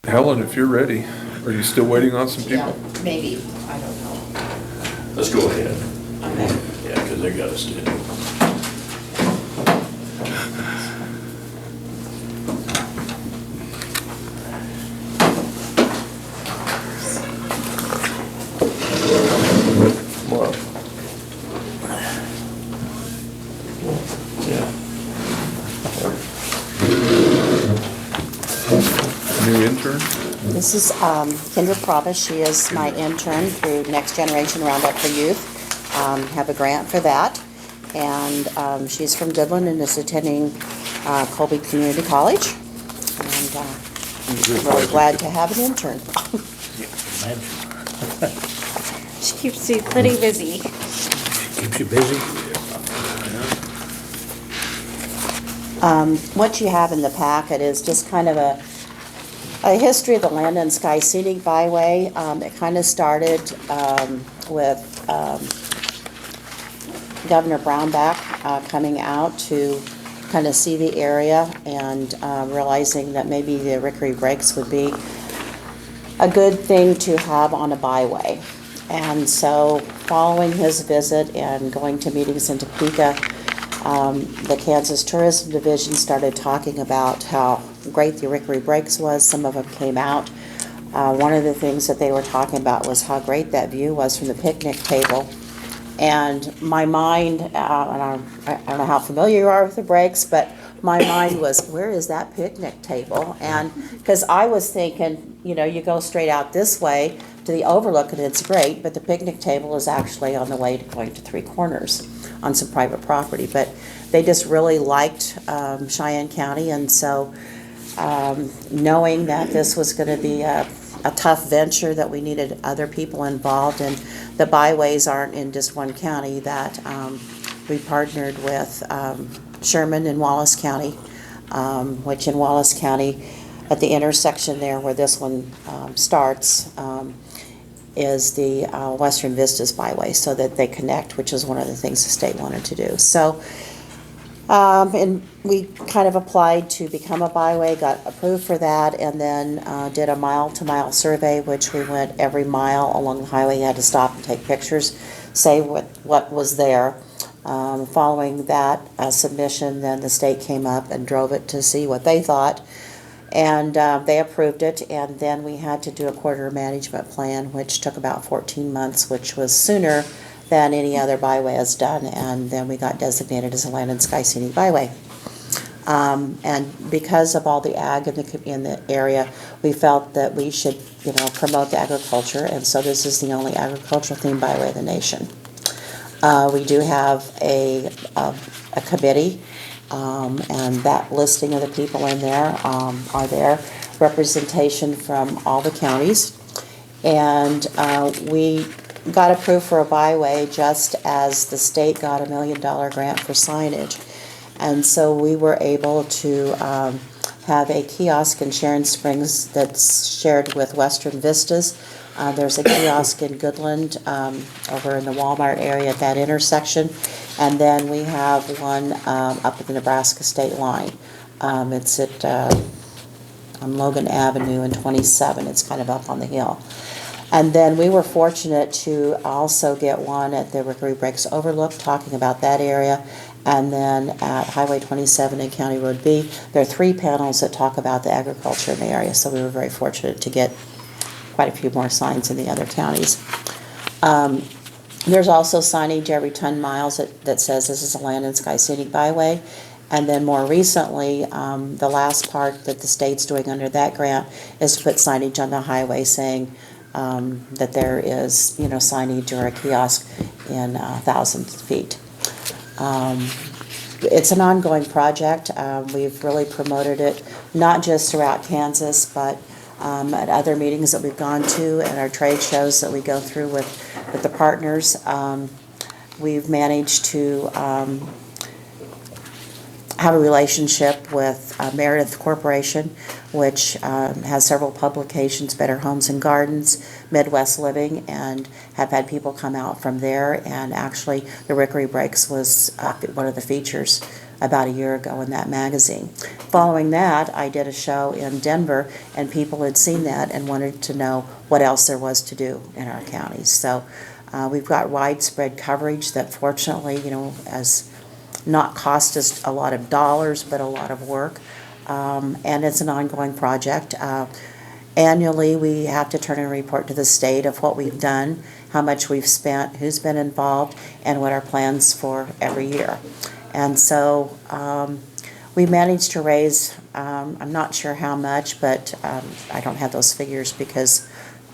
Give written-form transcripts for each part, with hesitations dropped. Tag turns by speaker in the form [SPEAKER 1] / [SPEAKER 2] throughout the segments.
[SPEAKER 1] Helen, if you're ready, are you still waiting on some
[SPEAKER 2] Yeah,
[SPEAKER 1] people?
[SPEAKER 2] maybe, I don't know.
[SPEAKER 3] Let's go ahead.
[SPEAKER 2] Okay.
[SPEAKER 3] Yeah, because they got us to. Well. Yeah.
[SPEAKER 1] New intern?
[SPEAKER 4] This is Kendra Provis. She is my intern through Next Generation Roundup for Youth. Have a grant for that. And she's from Goodland and is attending Colby Community College. And I'm really glad to have an intern.
[SPEAKER 5] She keeps you pretty busy.
[SPEAKER 3] Keeps you busy?
[SPEAKER 4] What you have in the packet is just kind of a history of the Land and Sky Scenic Byway. It kind of started with Governor Brownback coming out to kind of see the area and realizing that maybe the Rickery Breaks would be a good thing to have on a byway. And so following his visit and going to meetings in Topeka, the Kansas Tourism Division started talking about how great the Rickery Breaks was. Some of them came out. One of the things that they were talking about was how great that view was from the picnic table. And my mind, and I don't know how familiar you are with the breaks, but my mind was, where is that picnic table? And because I was thinking, you know, you go straight out this way to the overlook and it's great, but the picnic table is actually on the way to going to Three Corners on some private property. But they just really liked Cheyenne County, and so knowing that this was going to be a tough venture, that we needed other people involved, and the byways aren't in just one county, that we partnered with Sherman and Wallace County, which in Wallace County, at the intersection there where this one starts, is the Western Vistas Byway, so that they connect, which is one of the things the state wanted to do. So, and we kind of applied to become a byway, got approved for that, and then did a mile-to-mile survey, which we went every mile along the highway. You had to stop and take pictures, say what was there. Following that submission, then the state came up and drove it to see what they thought, and they approved it. And then we had to do a corridor management plan, which took about 14 months, which was sooner than any other byway has done, and then we got designated as a Land and Sky Scenic Byway. And because of all the ag in the area, we felt that we should, you know, promote the agriculture, and so this is the only agricultural themed byway of the nation. We do have a committee, and that listing of the people in there are there, representation from all the counties, and we got approved for a byway just as the state got $1 million grant for signage. And so we were able to have a kiosk in Sharon Springs that's shared with Western Vistas. There's a kiosk in Goodland over in the Walmart area at that intersection. And then we have one up at the Nebraska state line. It's at on Logan Avenue and 27. It's kind of up on the hill. And then we were fortunate to also get one at the Rickery Breaks Overlook, talking about that area. And then at Highway 27 and County Road B, there are 3 panels that talk about the agriculture in the area. So we were very fortunate to get quite a few more signs in the other counties. There's also signage every 10 miles that says this is a Land and Sky Scenic Byway. And then more recently, the last part that the state's doing under that grant is to put signage on the highway saying that there is, you know, signage or a kiosk in 1,000 feet. It's an ongoing project. We've really promoted it, not just throughout Kansas, but at other meetings that we've gone to and our trade shows that we go through with the partners. We've managed to have a relationship with Meredith Corporation, which has several publications, Better Homes and Gardens, Midwest Living, and have had people come out from there. And actually, the Rickery Breaks was one of the features about a year ago in that magazine. Following that, I did a show in Denver, and people had seen that and wanted to know what else there was to do in our counties. So we've got widespread coverage that fortunately, has not cost us a lot of dollars, but a lot of work. And it's an ongoing project. Annually, we have to turn in a report to the state of what we've done, how much we've spent, who's been involved, and what our plans for every year. And so we managed to raise, I'm not sure how much, but I don't have those figures because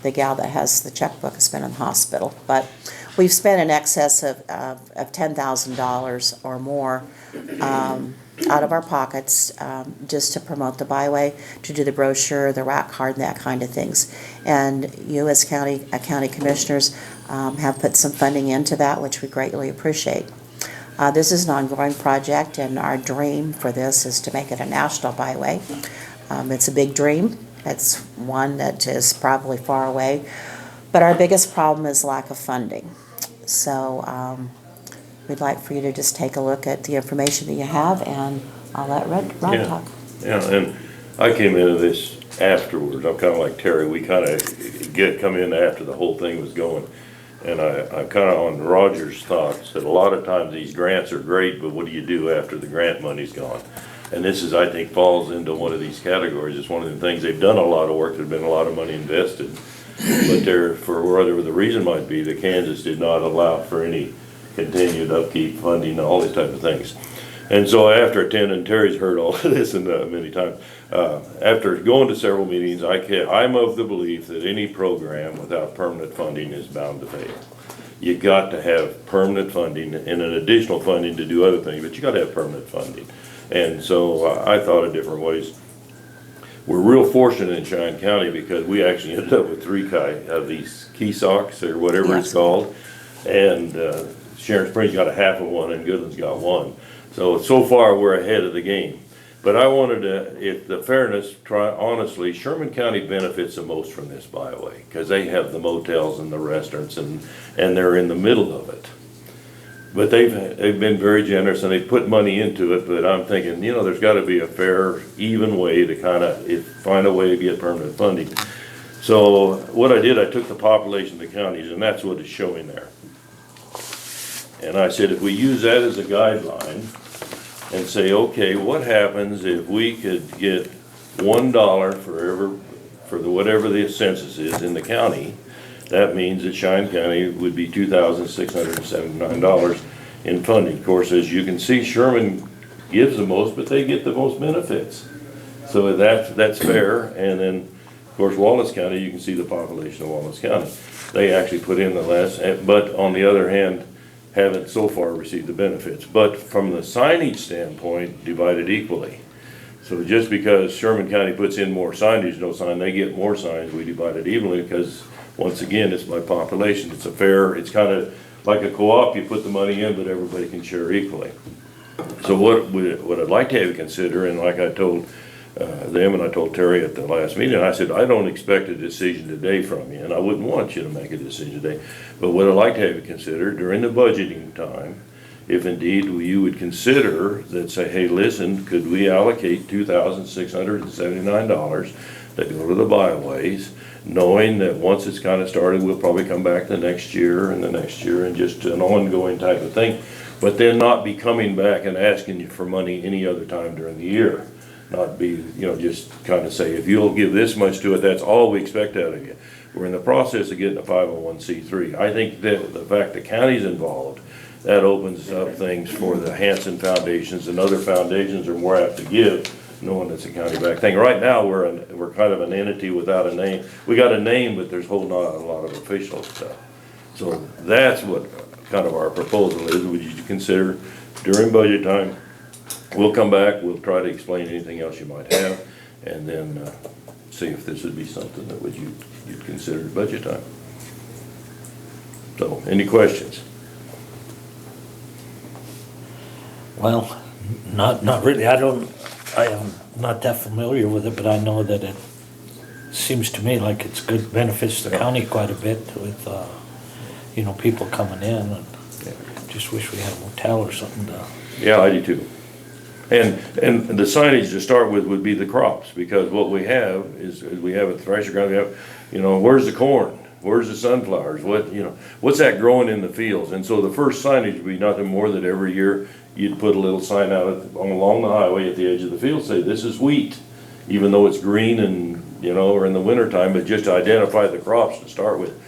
[SPEAKER 4] the gal that has the checkbook has been in the hospital. But we've spent in excess of $10,000 or more out of our pockets just to promote the byway, to do the brochure, the rack card, and that kind of things. And you as county commissioners have put some funding into that, which we greatly appreciate. This is an ongoing project, and our dream for this is to make it a national byway. It's a big dream. It's one that is probably far away, but our biggest problem is lack of funding. So we'd like for you to just take a look at the information that you have, and I'll let Rod
[SPEAKER 3] Yeah.
[SPEAKER 4] talk.
[SPEAKER 3] Yeah, and I came into this afterwards. I'm kind of like Terry. We kind of come in after the whole thing was going. And I'm kind of on Roger's thoughts that a lot of times these grants are great, but what do you do after the grant money's gone? And this is, I think, falls into one of these categories. It's one of the things, they've done a lot of work, there's been a lot of money invested. But there, for whatever the reason might be, the Kansas did not allow for any continued upkeep, funding, all these type of things. And so after attending, Terry's heard all of this and many times, after going to several meetings, I'm of the belief that any program without permanent funding is bound to fail. You got to have permanent funding and an additional funding to do other things, but you got to have permanent funding. And so I thought of different ways. We're real fortunate in Cheyenne County because we actually ended up with 3 of these Keysocks or whatever it's called. And Sharon Springs got a half of one and Goodland's got one. So far we're ahead of the game. But I wanted to, if the fairness, honestly, Sherman County benefits the most from this byway because they have the motels and the restaurants and they're in the middle of it. But they've been very generous and they put money into it, but I'm thinking, there's gotta be a fair, even way to kind of find a way to get permanent funding. So what I did, I took the population of the counties, and that's what is showing there. And I said, if we use that as a guideline and say, okay, what happens if we could get $1 for whatever the census is in the county? That means that Cheyenne County would be $2,679 in funding. Of course, as you can see, Sherman gives the most, but they get the most benefits. So that's fair. And then, of course, Wallace County, you can see the population of Wallace County. They actually put in the less, but on the other hand, haven't so far received the benefits. But from the signage standpoint, divided equally. So just because Sherman County puts in more signage, no sign, they get more signs, we divide it evenly because once again, it's by population. It's it's kind of like a co-op, you put the money in, but everybody can share equally. So what I'd like to have you consider, and like I told them and I told Terry at the last meeting, I said, I don't expect a decision today from you, and I wouldn't want you to make a decision today. But what I'd like to have you consider during the budgeting time, if indeed you would consider that, say, hey, listen, could we allocate $2,679 to go to the byways, knowing that once it's kind of started, we'll probably come back the next year and the next year and just an ongoing type of thing, but then not be coming back and asking you for money any other time during the year. Not be, just kind of say, if you'll give this much to it, that's all we expect out of you. We're in the process of getting a 501c3. I think that the fact the county's involved, that opens up things for the Hanson Foundations and other foundations are more apt to give, knowing it's a county-backed thing. Right now, we're kind of an entity without a name. We got a name, but there's not a lot of official stuff. So that's what kind of our proposal is. Would you consider during budget time? We'll come back. We'll try to explain anything else you might have, and then see if this would be something that you'd consider at budget time. So, any questions?
[SPEAKER 6] Well, not really. I am not that familiar with it, but I know that it seems to me like it's good, benefits the county quite a bit with, people coming in. And just wish we had a motel or something to.
[SPEAKER 3] Yeah, I do too. And the signage to start with would be the crops, because what we have is we have a thresher ground, we have, you know, where's the corn? Where's the sunflowers? What, you know, what's that growing in the fields? And so the first signage would be nothing more than every year you'd put a little sign out along the highway at the edge of the field, say, this is wheat, even though it's green and, you know, or in the wintertime, but just to identify the crops to start with.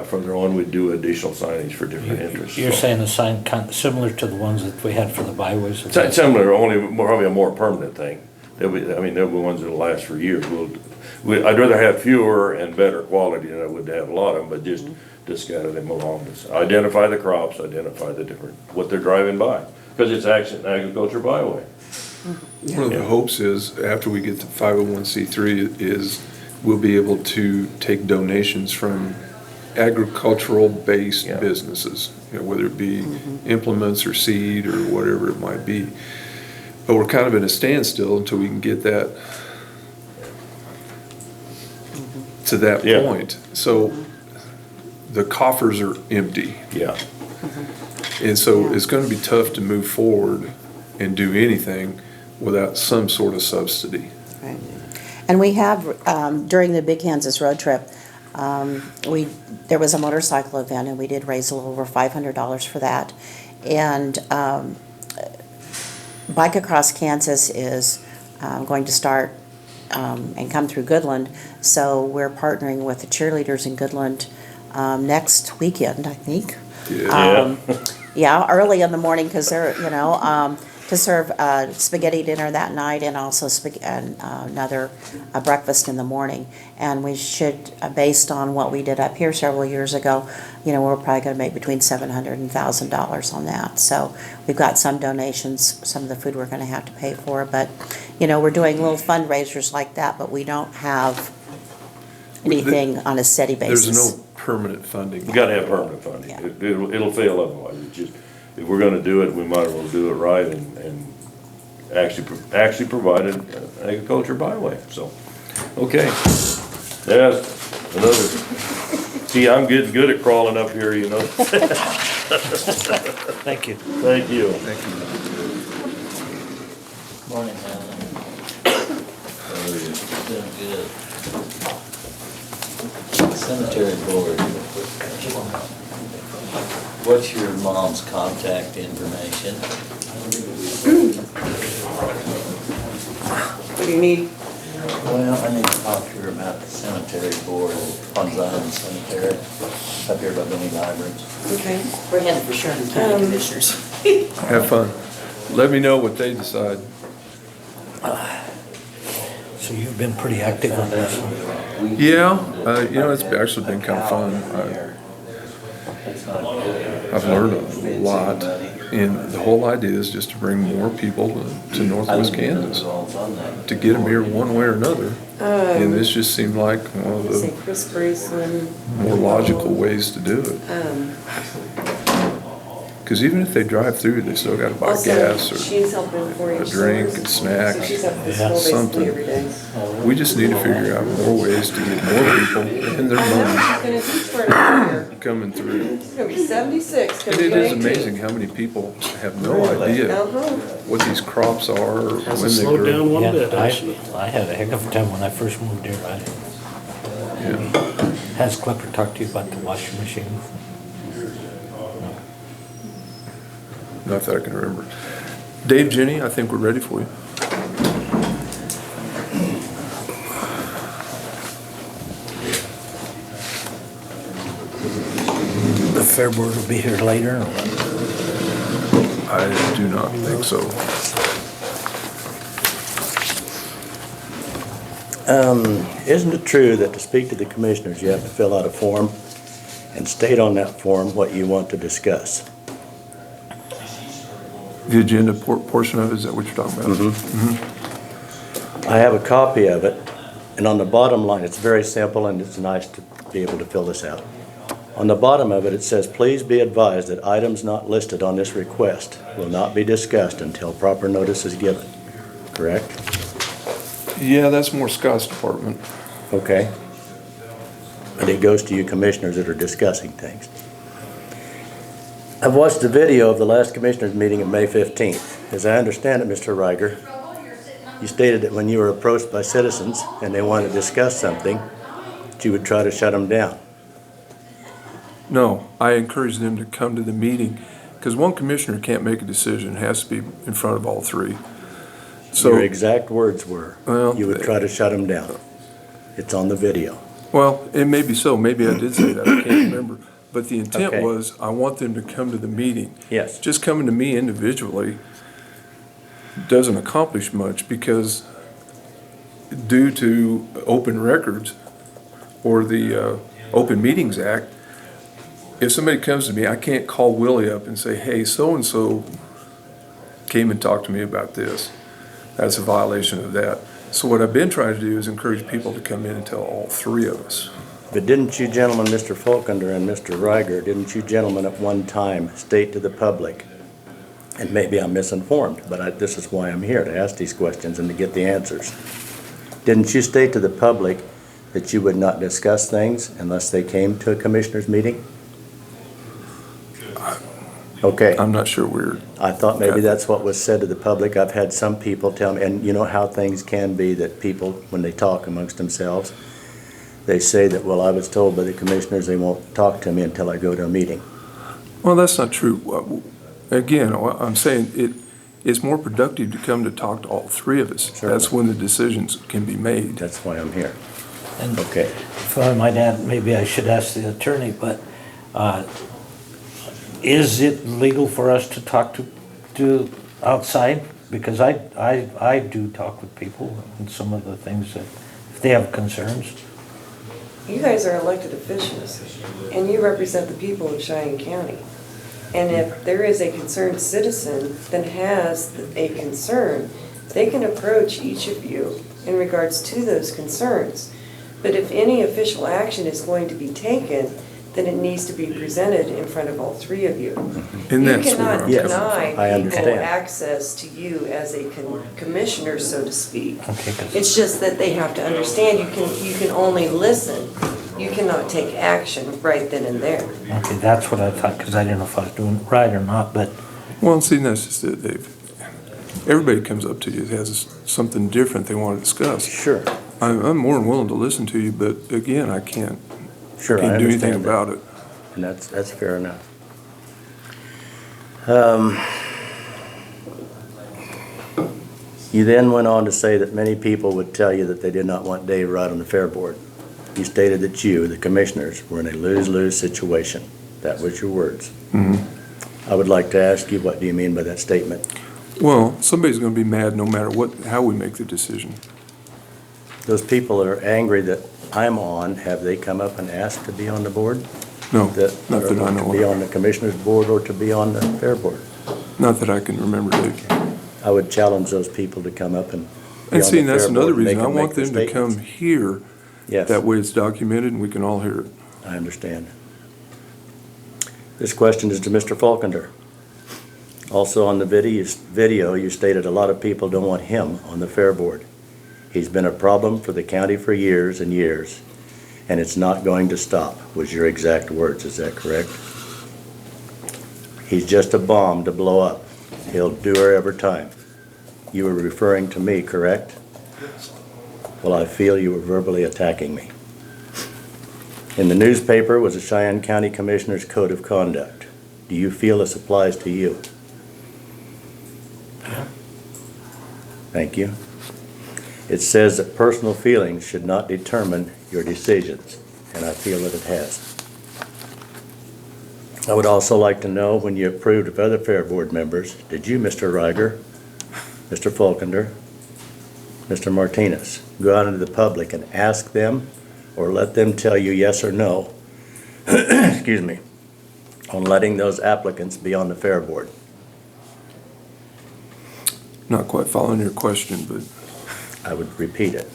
[SPEAKER 3] From there on, we'd do additional signage for different interests.
[SPEAKER 6] You're saying a sign kind of similar to the ones that we had for the byways?
[SPEAKER 3] It's similar, only probably a more permanent thing. They'll be ones that'll last for years. I'd rather have fewer and better quality than I would have a lot of them, but just to scatter them along. Identify the crops, identify the different, what they're driving by, because it's actually an agriculture byway.
[SPEAKER 1] One of the hopes is, after we get to 501c3, is we'll be able to take donations from agricultural-based
[SPEAKER 3] Yeah.
[SPEAKER 1] businesses, you know, whether it be implements or seed or whatever it might be. But we're kind of in a standstill until we can get that to that
[SPEAKER 3] Yeah.
[SPEAKER 1] point. So the coffers are empty.
[SPEAKER 3] Yeah,
[SPEAKER 1] And so it's gonna be tough to move forward and do anything without some sort of subsidy.
[SPEAKER 4] Right. And we have, during the Big Kansas road trip, there was a motorcycle event, and we did raise a little over $500 for that. And Bike Across Kansas is going to start and come through Goodland, so we're partnering with the cheerleaders in Goodland next weekend, I think.
[SPEAKER 1] Yeah.
[SPEAKER 4] Yeah, early in the morning, because they're, you know, to serve spaghetti dinner that night, and also another breakfast in the morning. And we should, based on what we did up here several years ago, you know, we're probably going to make between $700 and $1,000 on that. So we've got some donations, some of the food we're going to have to pay for, but, you know, we're doing little fundraisers like that, but we don't have anything on a steady basis.
[SPEAKER 1] There's no permanent funding.
[SPEAKER 3] we gotta have permanent funding.
[SPEAKER 4] Yeah.
[SPEAKER 3] It'll fail otherwise. It's just, if we're gonna do it, we might as well do it right and actually provide an agriculture byway, so. Okay. Yeah, another, see, I'm getting good at crawling up here, you know?
[SPEAKER 6] Thank you.
[SPEAKER 3] Thank you.
[SPEAKER 1] Thank you.
[SPEAKER 7] Morning, Alan. Doing good. Cemetery board. What's your mom's contact information?
[SPEAKER 2] What do you need?
[SPEAKER 7] Well, I need to talk to her about the cemetery board, Ponds Island Cemetery, up here by Benny Vibrants.
[SPEAKER 2] Okay.
[SPEAKER 4] We're headed for Sherman County Commissioners.
[SPEAKER 1] Have fun. Let me know what they decide.
[SPEAKER 6] So you've been pretty active on this.
[SPEAKER 1] Yeah, you know, it's actually been kind of fun. I've learned a lot, and the whole idea is just to bring more people to Northwest Kansas, to get them here one way or another. And this just seemed like one of
[SPEAKER 2] Say
[SPEAKER 1] the
[SPEAKER 2] Chris Braceland.
[SPEAKER 1] more logical ways to do it. Because even if they drive through, they still gotta buy gas or
[SPEAKER 2] She's helping 4-H
[SPEAKER 1] a drink and
[SPEAKER 2] So
[SPEAKER 1] snacks.
[SPEAKER 2] she's up this
[SPEAKER 6] Yeah,
[SPEAKER 2] school
[SPEAKER 1] something.
[SPEAKER 2] basically every day.
[SPEAKER 1] We just need to figure out more ways to get more people and their
[SPEAKER 2] I know,
[SPEAKER 1] money
[SPEAKER 2] she's gonna teach for another year.
[SPEAKER 1] coming through.
[SPEAKER 2] She's gonna be 76,
[SPEAKER 1] And
[SPEAKER 2] gonna
[SPEAKER 1] it
[SPEAKER 2] be
[SPEAKER 1] is
[SPEAKER 2] 18.
[SPEAKER 1] amazing how many people have no idea
[SPEAKER 2] Uh-huh.
[SPEAKER 1] what these crops are or when
[SPEAKER 8] Hasn't
[SPEAKER 1] they
[SPEAKER 8] slowed down
[SPEAKER 1] grow.
[SPEAKER 8] one
[SPEAKER 6] Yeah,
[SPEAKER 8] bit, actually.
[SPEAKER 6] I had a heck of a time when I first moved here.
[SPEAKER 1] Yeah.
[SPEAKER 6] Has Clipper talked to you about the washing machine?
[SPEAKER 1] Not that I can remember. Dave, Jenny, I think we're ready for you.
[SPEAKER 6] The fair board will be here later. or what?
[SPEAKER 1] I do not think so.
[SPEAKER 8] Isn't it true that to speak to the commissioners, you have to fill out a form and state on that form what you want to discuss?
[SPEAKER 1] The agenda portion of it, is that what you're talking about?
[SPEAKER 8] I have a copy of it, and on the bottom line, it's very simple and it's nice to be able to fill this out. On the bottom of it, it says, "Please be advised that items not listed on this request will not be discussed until proper notice is given." Correct?
[SPEAKER 1] Yeah, that's more Scott's department.
[SPEAKER 8] Okay. But it goes to you commissioners that are discussing things. I've watched the video of the last commissioners meeting of May 15th. As I understand it, Mr. Riger, you stated that when you were approached by citizens and they wanted to discuss something, that you would try to shut them down.
[SPEAKER 1] No, I encourage them to come to the meeting, because one commissioner can't make a decision, it has to be in front of all three. So,
[SPEAKER 8] Your exact words were,
[SPEAKER 1] Well,
[SPEAKER 8] you would try to shut them down. It's on the video.
[SPEAKER 1] well, it may be so, maybe I did say that, I can't remember. But the intent
[SPEAKER 8] Okay.
[SPEAKER 1] was, I want them to come to the meeting.
[SPEAKER 8] Yes.
[SPEAKER 1] Just coming to me individually doesn't accomplish much, because due to open records or the Open Meetings Act, if somebody comes to me, I can't call Willie up and say, hey, so-and-so came and talked to me about this. That's a violation of that. So what I've been trying to do is encourage people to come in and tell all three of us.
[SPEAKER 8] But didn't you gentlemen, Mr. Falkender and Mr. Riger, didn't you gentlemen at one time state to the public, and maybe I'm misinformed, but this is why I'm here, to ask these questions and to get the answers. Didn't you state to the public that you would not discuss things unless they came to a commissioners meeting? Okay.
[SPEAKER 1] I'm not sure we're,
[SPEAKER 8] I thought maybe
[SPEAKER 1] Okay.
[SPEAKER 8] that's what was said to the public. I've had some people tell me, and you know how things can be, that people, when they talk amongst themselves, they say that, well, I was told by the commissioners they won't talk to me until I go to a meeting.
[SPEAKER 1] well, that's not true. Again, I'm saying it's more productive to come to talk to all three of us.
[SPEAKER 8] Certainly.
[SPEAKER 1] That's when the decisions can be made.
[SPEAKER 8] That's why I'm here.
[SPEAKER 6] And
[SPEAKER 8] Okay.
[SPEAKER 6] if I might add, maybe I should ask the attorney, but is it legal for us to talk to outside? Because I do talk with people and some of the things that, if they have concerns.
[SPEAKER 2] You guys are elected officials, and you represent the people of Cheyenne County. And if there is a concerned citizen that has a concern, they can approach each of you in regards to those concerns. But if any official action is going to be taken, then it needs to be presented in front of all three of you.
[SPEAKER 1] And
[SPEAKER 2] You
[SPEAKER 1] that's where
[SPEAKER 2] cannot
[SPEAKER 1] I'm
[SPEAKER 8] Yes,
[SPEAKER 1] coming
[SPEAKER 2] deny
[SPEAKER 1] from.
[SPEAKER 8] I
[SPEAKER 2] people
[SPEAKER 8] understand.
[SPEAKER 2] access to you as a commissioner, so to speak.
[SPEAKER 6] Okay, 'cause-
[SPEAKER 2] It's just that they have to understand you can only listen. You cannot take action right then and there.
[SPEAKER 6] Okay, that's what I thought, because I didn't know if I was doing it right or not, but
[SPEAKER 1] Well, see, that's just it, Dave. Everybody comes up to you, has something different they want to discuss.
[SPEAKER 8] Sure.
[SPEAKER 1] I'm more than willing to listen to you, but again, I can't
[SPEAKER 8] Sure, I
[SPEAKER 1] do anything
[SPEAKER 8] understand that.
[SPEAKER 1] about it.
[SPEAKER 8] And that's fair enough. You then went on to say that many people would tell you that they did not want Dave Wright on the Fair Board. You stated that you, the commissioners, were in a lose-lose situation. That was your words. I would like to ask you, what do you mean by that statement?
[SPEAKER 1] Well, somebody's going to be mad no matter how we make the decision.
[SPEAKER 8] Those people that are angry that I'm on, have they come up and asked to be on the board?
[SPEAKER 1] No,
[SPEAKER 8] That
[SPEAKER 1] not that I
[SPEAKER 8] To
[SPEAKER 1] know
[SPEAKER 8] be
[SPEAKER 1] of.
[SPEAKER 8] on the commissioners board or to be on the Fair Board?
[SPEAKER 1] Not that I can remember, Dave.
[SPEAKER 8] I would challenge those people to come up and be
[SPEAKER 1] And
[SPEAKER 8] on
[SPEAKER 1] see,
[SPEAKER 8] the
[SPEAKER 1] and that's
[SPEAKER 8] Fair
[SPEAKER 1] another
[SPEAKER 8] Board and
[SPEAKER 1] reason, I
[SPEAKER 8] make
[SPEAKER 1] want
[SPEAKER 8] their
[SPEAKER 1] them to come
[SPEAKER 8] statements.
[SPEAKER 1] here.
[SPEAKER 8] Yes.
[SPEAKER 1] That way it's documented and we can all hear it.
[SPEAKER 8] I understand. This question is to Mr. Falkender. Also on the video, you stated a lot of people don't want him on the Fair Board. He's been a problem for the county for years and years, and it's not going to stop, was your exact words, is that correct? He's just a bomb to blow up. He'll do her every time. You were referring to me, correct? Well, I feel you were verbally attacking me. In the newspaper was a Cheyenne County Commissioner's Code of Conduct. Do you feel this applies to you? Thank you. It says that personal feelings should not determine your decisions, and I feel that it has. I would also like to know, when you approved of other Fair Board members, did you, Mr. Riger, Mr. Falkender, Mr. Martinez, go out into the public and ask them, or let them tell you yes or no, excuse me, on letting those applicants be on the Fair Board?
[SPEAKER 1] Not quite following your question, but
[SPEAKER 8] I would repeat it.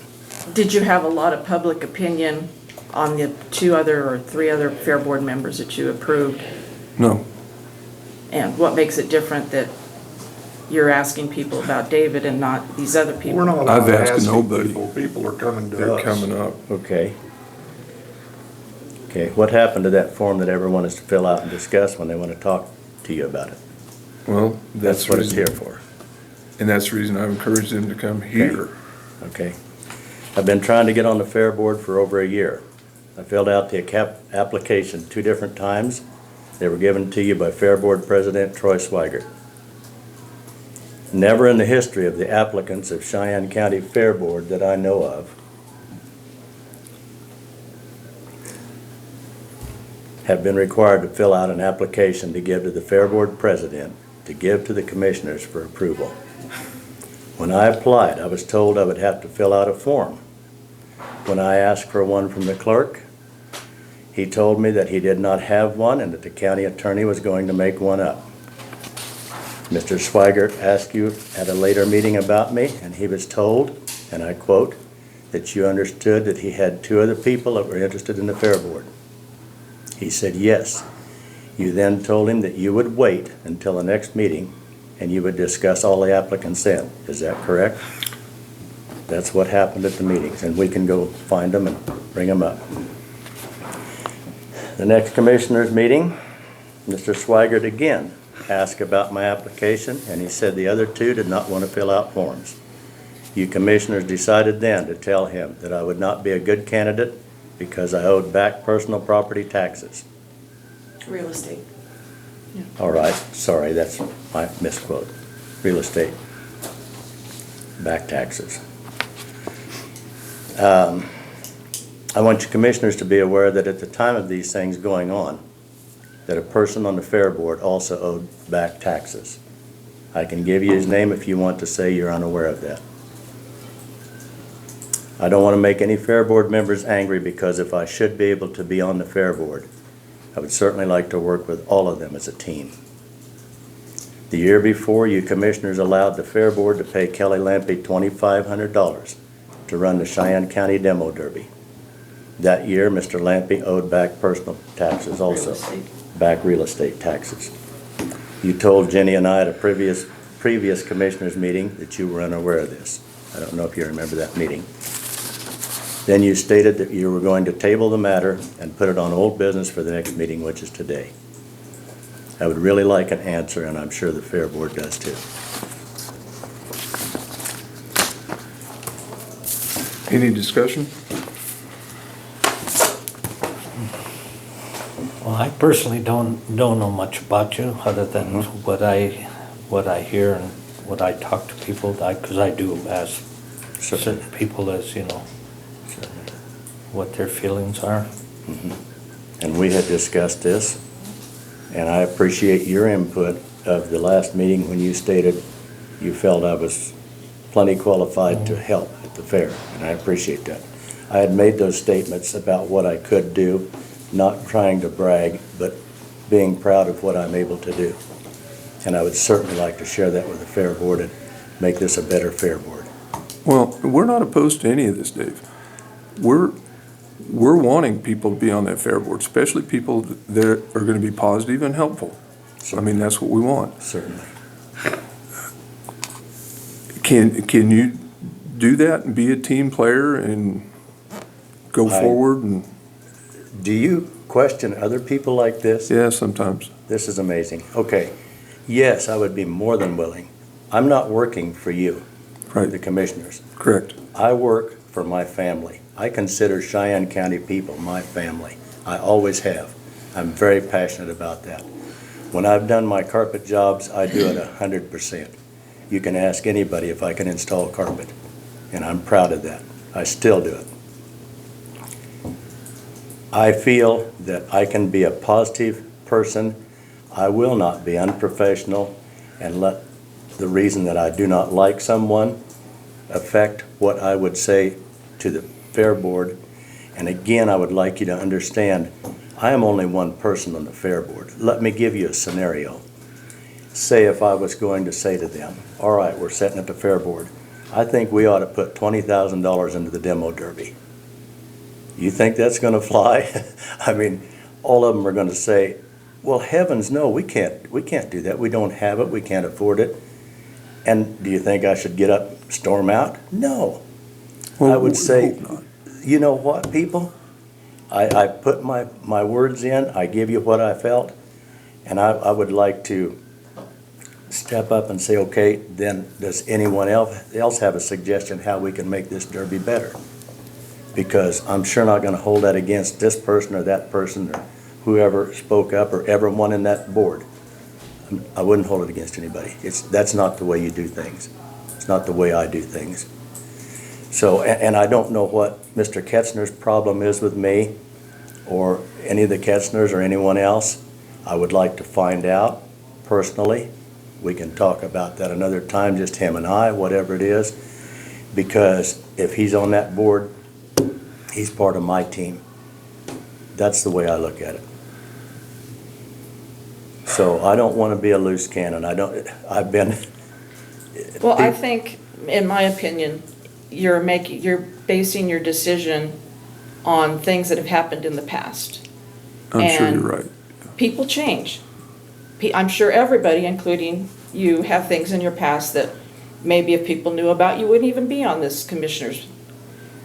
[SPEAKER 9] Did you have a lot of public opinion on the 2 other or 3 other Fair Board members that you approved?
[SPEAKER 1] no.
[SPEAKER 9] And what makes it different that you're asking people about David and not these other people?
[SPEAKER 10] We're not allowed
[SPEAKER 1] I've
[SPEAKER 10] to
[SPEAKER 1] asked
[SPEAKER 10] ask
[SPEAKER 1] nobody.
[SPEAKER 10] people. People are coming to
[SPEAKER 1] They're
[SPEAKER 10] us.
[SPEAKER 1] coming up.
[SPEAKER 8] Okay. Okay, what happened to that form that everyone is to fill out and discuss when they want to talk to you about it.
[SPEAKER 1] Well,
[SPEAKER 8] That's
[SPEAKER 1] that's
[SPEAKER 8] what it's here
[SPEAKER 1] reason,
[SPEAKER 8] for,
[SPEAKER 1] and that's the reason I've encouraged them to come here.
[SPEAKER 8] okay? I've been trying to get on the Fair Board for over a year. I filled out the application 2 different times. They were given to you by Fair Board President Troy Swigert. Never in the history of the applicants of Cheyenne County Fair Board that I know of have been required to fill out an application to give to the Fair Board President to give to the commissioners for approval. When I applied, I was told I would have to fill out a form. When I asked for one from the clerk, he told me that he did not have one and that the county attorney was going to make one up. Mr. Swigert asked you at a later meeting about me, and he was told, and I quote, that you understood that he had 2 other people that were interested in the Fair Board. He said yes. You then told him that you would wait until the next meeting and you would discuss all the applicants then. Is that correct? That's what happened at the meetings, and we can go find them and bring them up. The next commissioners' meeting, Mr. Swigert again asked about my application, and he said the other 2 did not want to fill out forms. You commissioners decided then to tell him that I would not be a good candidate because I owed back personal property taxes.
[SPEAKER 2] Real estate.
[SPEAKER 8] All right, sorry, that's my misquote. Real estate, back taxes. I want you commissioners to be aware that at the time of these things going on, that a person on the Fair Board also owed back taxes. I can give you his name if you want to say you're unaware of that. I don't want to make any Fair Board members angry because if I should be able to be on the Fair Board, I would certainly like to work with all of them as a team. The year before, you commissioners allowed the Fair Board to pay Kelly Lampe $2,500 to run the Cheyenne County Demo Derby. That year, Mr. Lampe owed back personal taxes also.
[SPEAKER 2] Real estate.
[SPEAKER 8] Back real estate taxes. You told Jenny and I at a previous commissioners meeting that you were unaware of this. I don't know if you remember that meeting. Then you stated that you were going to table the matter and put it on old business for the next meeting, which is today. I would really like an answer, and I'm sure the Fair Board does too.
[SPEAKER 1] Any discussion?
[SPEAKER 6] Well, I personally don't know much about you, other than what I hear and what I talk to people, because I do ask certain people as, what their feelings are.
[SPEAKER 8] And we had discussed this, and I appreciate your input of the last meeting when you stated you felt I was plenty qualified to help at the fair, and I appreciate that. I had made those statements about what I could do, not trying to brag, but being proud of what I'm able to do. And I would certainly like to share that with the Fair Board and make this a better Fair Board.
[SPEAKER 1] Well, we're not opposed to any of this, Dave. We're wanting people to be on that Fair Board, especially people that are going to be positive and helpful. I mean, that's what we want.
[SPEAKER 8] Certainly.
[SPEAKER 1] Can you do that and be a team player and go forward? And
[SPEAKER 8] Do you question other people like this?
[SPEAKER 1] yeah, sometimes.
[SPEAKER 8] This is amazing. Okay, yes, I would be more than willing. I'm not working for you,
[SPEAKER 1] Right.
[SPEAKER 8] the commissioners.
[SPEAKER 1] Correct.
[SPEAKER 8] I work for my family. I consider Cheyenne County people my family. I always have. I'm very passionate about that. When I've done my carpet jobs, I do it 100%. You can ask anybody if I can install carpet, and I'm proud of that. I still do it. I feel that I can be a positive person. I will not be unprofessional and let the reason that I do not like someone affect what I would say to the Fair Board. And again, I would like you to understand, I am only one person on the Fair Board. Let me give you a scenario. Say if I was going to say to them, all right, we're sitting at the Fair Board. I think we ought to put $20,000 into the Demo Derby. You think that's going to fly? I mean, all of them are going to say, well, heavens no, we can't do that. We don't have it. We can't afford it. And do you think I should get up, storm out? No.
[SPEAKER 1] Well,
[SPEAKER 8] I would
[SPEAKER 1] we
[SPEAKER 8] say,
[SPEAKER 1] hope not.
[SPEAKER 8] you know what, people? I put my words in. I give you what I felt. And I would like to step up and say, okay, then does anyone else have a suggestion how we can make this derby better? Because I'm sure not gonna hold that against this person or that person or whoever spoke up or everyone in that board. I wouldn't hold it against anybody. That's not the way you do things. It's not the way I do things. So, and I don't know what Mr. Ketzner's problem is with me or any of the Ketzners or anyone else. I would like to find out personally. We can talk about that another time, just him and I, whatever it is. Because if he's on that board, he's part of my team. That's the way I look at it. So I don't want to be a loose cannon. I've been.
[SPEAKER 9] Well, I think, in my opinion, you're basing your decision on things that have happened in the past.
[SPEAKER 1] I'm sure
[SPEAKER 9] And
[SPEAKER 1] you're right.
[SPEAKER 9] people change. I'm sure everybody, including you, have things in your past that maybe if people knew about, you wouldn't even be on this commissioners.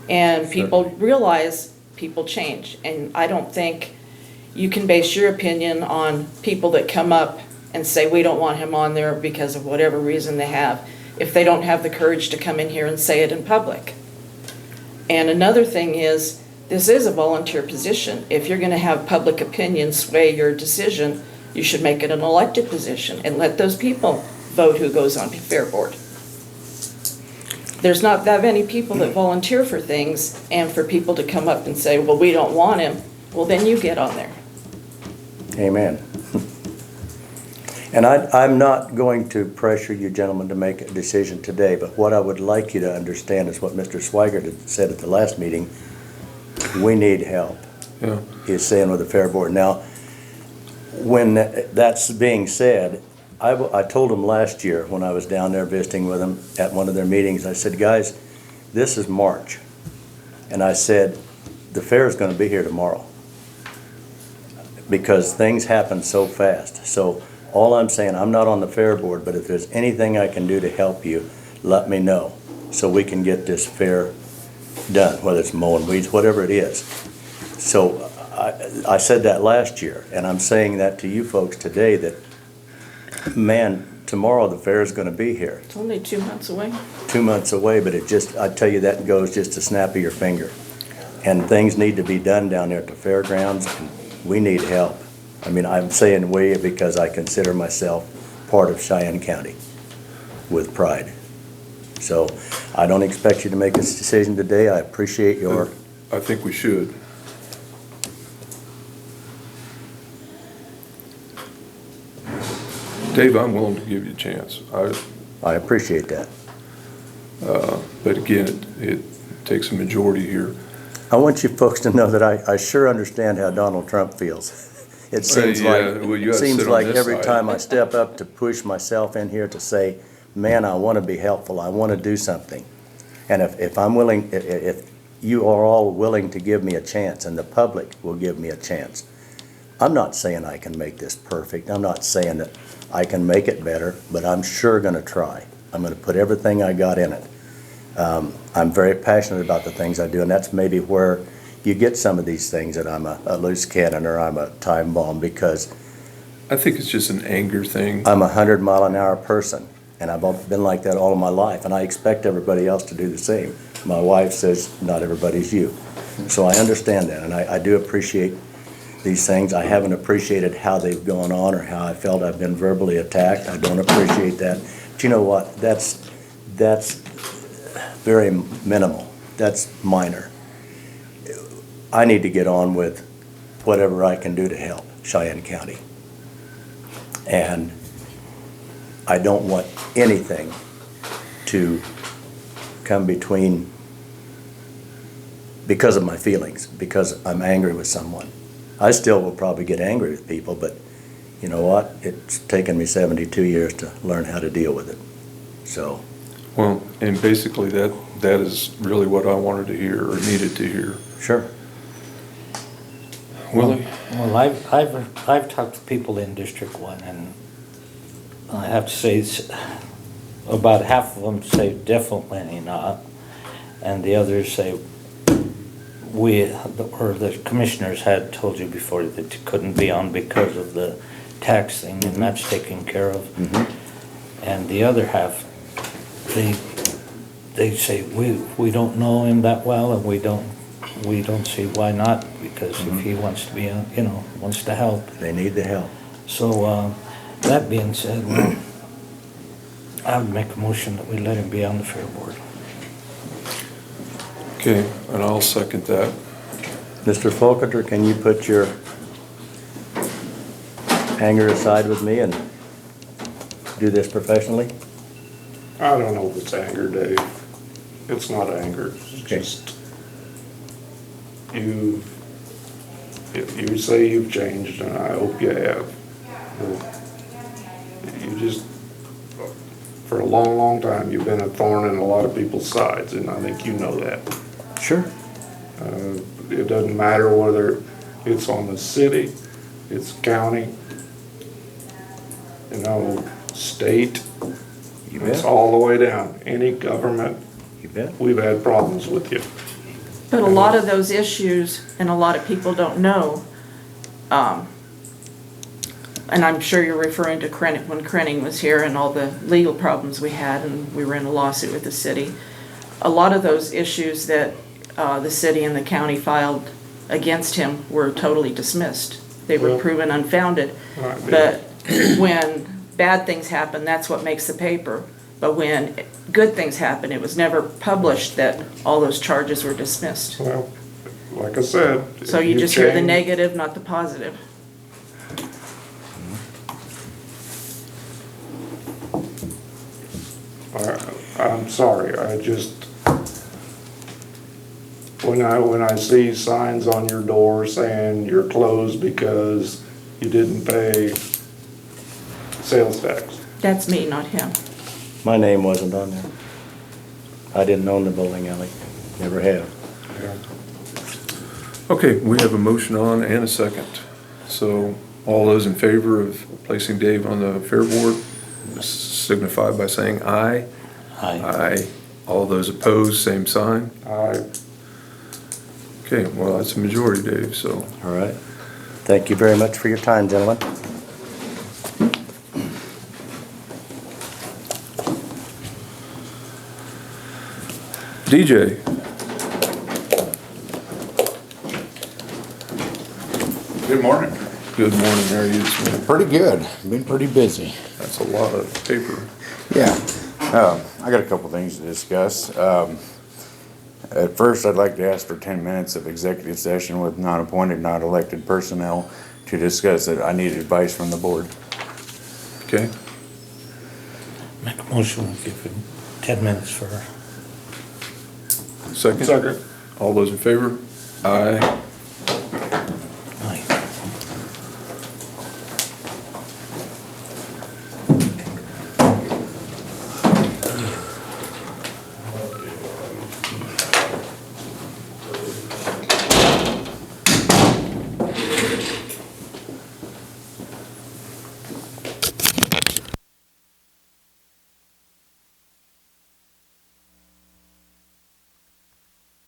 [SPEAKER 9] And people realize people change. And I don't think you can base your opinion on people that come up and say, we don't want him on there because of whatever reason they have, if they don't have the courage to come in here and say it in public. And another thing is, this is a volunteer position. If you're gonna have public opinion sway your decision, you should make it an elected position and let those people vote who goes on Fair Board. There's not that many people that volunteer for things, and for people to come up and say, well, we don't want him, well, then you get on there.
[SPEAKER 8] Amen. And I'm not going to pressure you gentlemen to make a decision today, but what I would like you to understand is what Mr. Swigert had said at the last meeting. We need help.
[SPEAKER 1] Yeah.
[SPEAKER 8] He's saying with the Fair Board. Now, when that's being said, I told him last year when I was down there visiting with them at one of their meetings, I said, guys, this is March. And I said, the fair is going to be here tomorrow. Because things happen so fast. So all I'm saying, I'm not on the Fair Board, but if there's anything I can do to help you, let me know so we can get this fair done, whether it's mowing weeds, whatever it is. So I said that last year, and I'm saying that to you folks today that, man, tomorrow the fair is going to be here.
[SPEAKER 9] It's only 2 months away.
[SPEAKER 8] 2 months away, but I tell you, that goes just a snap of your finger. And things need to be done down there at the fairgrounds, and we need help. I mean, I'm saying we because I consider myself part of Cheyenne County with pride. So I don't expect you to make this decision today. I appreciate your.
[SPEAKER 1] I think we should. Dave, I'm willing to give you a chance.
[SPEAKER 8] I appreciate that.
[SPEAKER 1] But again, it takes a majority here.
[SPEAKER 8] I want you folks to know that I sure understand how Donald Trump feels. It seems
[SPEAKER 1] yeah, well, you gotta sit on
[SPEAKER 8] like
[SPEAKER 1] this
[SPEAKER 8] every
[SPEAKER 1] side.
[SPEAKER 8] time I step up to push myself in here to say, man, I want to be helpful, I want to do something. And if I'm willing, if you are all willing to give me a chance and the public will give me a chance, I'm not saying I can make this perfect. I'm not saying that I can make it better, but I'm sure going to try. I'm going to put everything I got in it. I'm very passionate about the things I do, and that's maybe where you get some of these things that I'm a loose cannon or I'm a time bomb, because
[SPEAKER 1] I think it's just an anger thing.
[SPEAKER 8] I'm a 100-mile-an-hour person, and I've been like that all of my life, and I expect everybody else to do the same. My wife says, not everybody's you. So I understand that, and I do appreciate these things. I haven't appreciated how they've gone on or how I felt I've been verbally attacked. I don't appreciate that. But you know what? That's very minimal. That's minor. I need to get on with whatever I can do to help Cheyenne County. And I don't want anything to come between because of my feelings, because I'm angry with someone. I still will probably get angry with people, but you know what? It's taken me 72 years to learn how to deal with it. So.
[SPEAKER 1] Well, and basically that is really what I wanted to hear or needed to hear.
[SPEAKER 8] Sure.
[SPEAKER 1] Willie?
[SPEAKER 6] Well, I've talked to people in District 1, and I have to say, about half of them say definitely not, and the others say the commissioners had told you before that you couldn't be on because of the tax thing, and that's taken care of. And the other half, they say, we don't know him that well, and we don't see why not, because if he wants to be, wants to help.
[SPEAKER 8] They need the help.
[SPEAKER 6] So, that being said, well, I would make a motion that we let him be on the fair board.
[SPEAKER 1] Okay, and I'll second that.
[SPEAKER 8] Mr. Folkerter, can you put your anger aside with me and do this professionally?
[SPEAKER 10] I don't know if it's anger, Dave. It's not anger, it's
[SPEAKER 8] Okay.
[SPEAKER 10] just, you say you've changed, and I hope you have. You just, for a long, long time, you've been a thorn in a lot of people's sides, and I think you know that.
[SPEAKER 8] Sure.
[SPEAKER 10] It doesn't matter whether it's on the city, it's county, state,
[SPEAKER 8] You
[SPEAKER 10] it's
[SPEAKER 8] bet.
[SPEAKER 10] all the way down. Any government,
[SPEAKER 8] You bet.
[SPEAKER 10] we've had problems with you.
[SPEAKER 9] But a lot of those issues, and a lot of people don't know, and I'm sure you're referring to when Krenning was here and all the legal problems we had, and we were in a lawsuit with the city. A lot of those issues that the city and the county filed against him were totally dismissed. They were
[SPEAKER 10] Well-
[SPEAKER 9] proven unfounded.
[SPEAKER 10] Right,
[SPEAKER 9] But when bad things happen, that's what makes the paper. But when good things happen, it was never published that all those charges were dismissed.
[SPEAKER 10] Well, like I said.
[SPEAKER 9] So you
[SPEAKER 10] you've
[SPEAKER 9] just hear the
[SPEAKER 10] changed.
[SPEAKER 9] negative, not the positive.
[SPEAKER 10] I'm sorry, I just, when I see signs on your door saying you're closed because you didn't pay sales tax.
[SPEAKER 9] That's me, not him.
[SPEAKER 8] My name wasn't on there. I didn't own the bowling alley. Never have.
[SPEAKER 1] Okay, we have a motion on and a second. So all those in favor of placing Dave on the fair board signify by saying aye.
[SPEAKER 6] Aye.
[SPEAKER 1] Aye. All those opposed, same sign.
[SPEAKER 10] I,
[SPEAKER 1] Okay, well, that's a majority, Dave, so.
[SPEAKER 8] All right. Thank you very much for your time, gentlemen.
[SPEAKER 1] DJ,
[SPEAKER 11] Good morning.
[SPEAKER 1] good morning, how are you this morning?
[SPEAKER 11] Pretty good. Been pretty busy.
[SPEAKER 1] That's a lot of paper.
[SPEAKER 11] Yeah. I got a couple things to discuss. At first, I'd like to ask for 10 minutes of executive session with non-appointed, not elected personnel to discuss it. I need advice from the board.
[SPEAKER 1] Okay,
[SPEAKER 6] Make a motion, we give him 10 minutes for
[SPEAKER 1] second?
[SPEAKER 10] Second.
[SPEAKER 1] All those in favor? Aye.